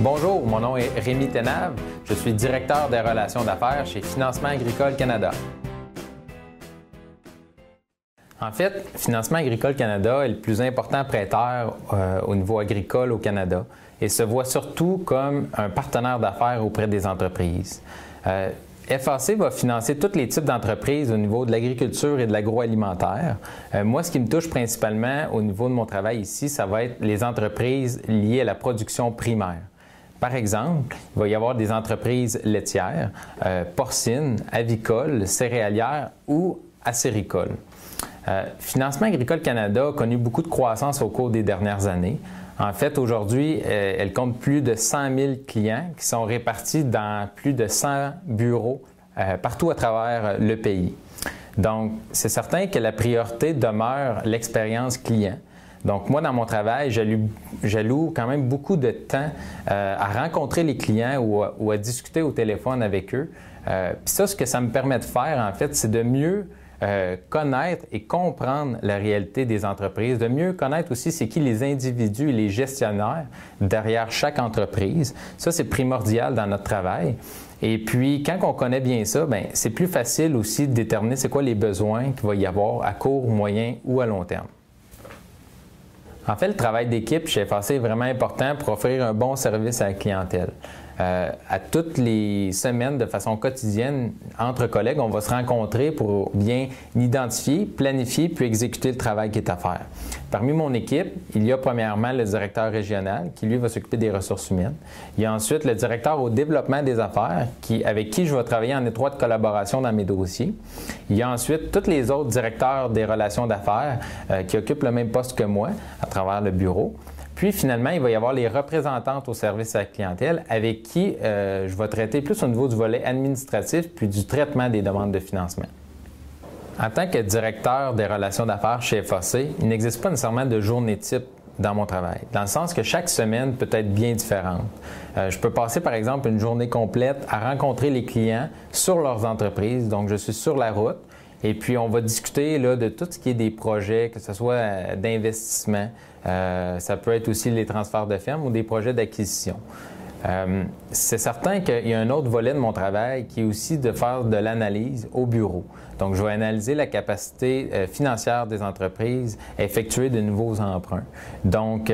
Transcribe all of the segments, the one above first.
Bonjour, mon nom est Rémi Ténave. Je suis directeur des relations d'affaires chez Financement Agricole Canada. En fait, Financement Agricole Canada est le plus important prêteur au niveau agricole au Canada et se voit surtout comme un partenaire d'affaires auprès des entreprises. FAC va financer tous les types d'entreprises au niveau de l'agriculture et de l'agroalimentaire. Moi, ce qui me touche principalement au niveau de mon travail ici, ça va être les entreprises liées à la production primaire. Par exemple, il va y avoir des entreprises laitières, porcines, avicoles, céréalières ou acéricoles. Financement Agricole Canada a connu beaucoup de croissance au cours des dernières années. En fait, aujourd'hui, elle compte plus de 100 000 clients qui sont répartis dans plus de 100 bureaux partout à travers le pays. Donc, c'est certain que la priorité demeure l'expérience client. Donc, moi, dans mon travail, j'alloue quand même beaucoup de temps à rencontrer les clients ou à discuter au téléphone avec eux. Puis ça, ce que ça me permet de faire, en fait, c'est de mieux connaître et comprendre la réalité des entreprises, de mieux connaître aussi c'est qui les individus et les gestionnaires derrière chaque entreprise. Ça, c'est primordial dans notre travail. Et puis, quand on connaît bien ça, bien, c'est plus facile aussi de déterminer c'est quoi les besoins qu'il va y avoir à court, moyen ou à long terme. En fait, le travail d'équipe chez FAC est vraiment important pour offrir un bon service à la clientèle. À toutes les semaines, de façon quotidienne, entre collègues, on va se rencontrer pour bien identifier, planifier puis exécuter le travail qui est à faire. Parmi mon équipe, il y a premièrement le directeur régional qui, lui, va s'occuper des ressources humaines. Il y a ensuite le directeur au développement des affaires avec qui je vais travailler en étroite collaboration dans mes dossiers. Il y a ensuite tous les autres directeurs des relations d'affaires qui occupent le même poste que moi à travers le bureau. Puis finalement, il va y avoir les représentantes au service à la clientèle avec qui je vais traiter plus au niveau du volet administratif puis du traitement des demandes de financement. En tant que directeur des relations d'affaires chez FAC, il n'existe pas nécessairement de journée type dans mon travail, dans le sens que chaque semaine peut être bien différente. Je peux passer par exemple une journée complète à rencontrer les clients sur leurs entreprises, donc je suis sur la route. Et puis, on va discuter là, de tout ce qui est des projets, que ce soit d'investissement, ça peut être aussi les transferts de ferme ou des projets d'acquisition. C'est certain qu'il y a un autre volet de mon travail qui est aussi de faire de l'analyse au bureau. Donc, je vais analyser la capacité financière des entreprises à effectuer de nouveaux emprunts. Donc,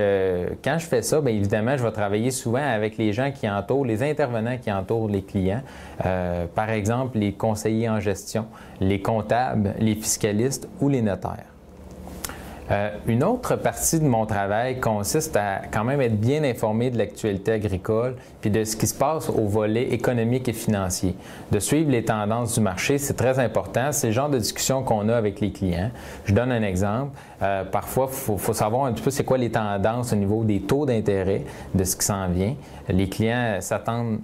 quand je fais ça, bien évidemment, je vais travailler souvent avec les gens qui entourent, les intervenants qui entourent les clients. Par exemple, les conseillers en gestion, les comptables, les fiscalistes ou les notaires. Une autre partie de mon travail consiste à quand même être bien informé de l'actualité agricole puis de ce qui se passe au volet économique et financier. De suivre les tendances du marché, c'est très important. C'est le genre de discussion qu'on a avec les clients. Je donne un exemple. Parfois, il faut savoir un petit peu c'est quoi les tendances au niveau des taux d'intérêt, de ce qui s'en vient. Les clients s'attendent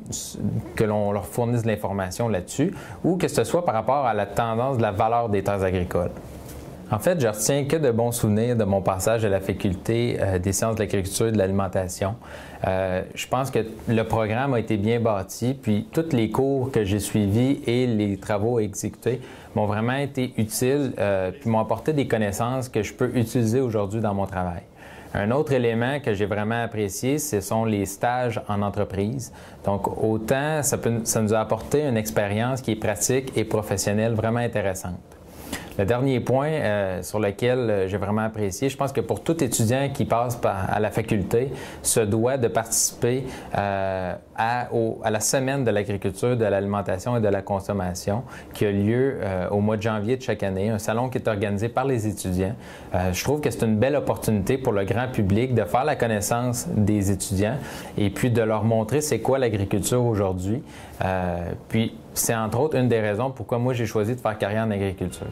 que l'on leur fournisse de l'information là-dessus ou que ce soit par rapport à la tendance de la valeur des terres agricoles. En fait, je retiens que de bons souvenirs de mon passage à la faculté des sciences de l'agriculture et de l'alimentation. Je pense que le programme a été bien bâti, puis tous les cours que j'ai suivis et les travaux exécutés m'ont vraiment été utiles, puis m'ont apporté des connaissances que je peux utiliser aujourd'hui dans mon travail. Un autre élément que j'ai vraiment apprécié, ce sont les stages en entreprise. Donc, autant ça nous a apporté une expérience qui est pratique et professionnelle vraiment intéressante. Le dernier point sur lequel j'ai vraiment apprécié, je pense que pour tout étudiant qui passe à la faculté, se doit de participer à la semaine de l'agriculture, de l'alimentation et de la consommation qui a lieu au mois de janvier de chaque année, un salon qui est organisé par les étudiants. Je trouve que c'est une belle opportunité pour le grand public de faire la connaissance des étudiants et puis de leur montrer c'est quoi l'agriculture aujourd'hui. Puis c'est entre autres une des raisons pourquoi moi j'ai choisi de faire carrière en agriculture.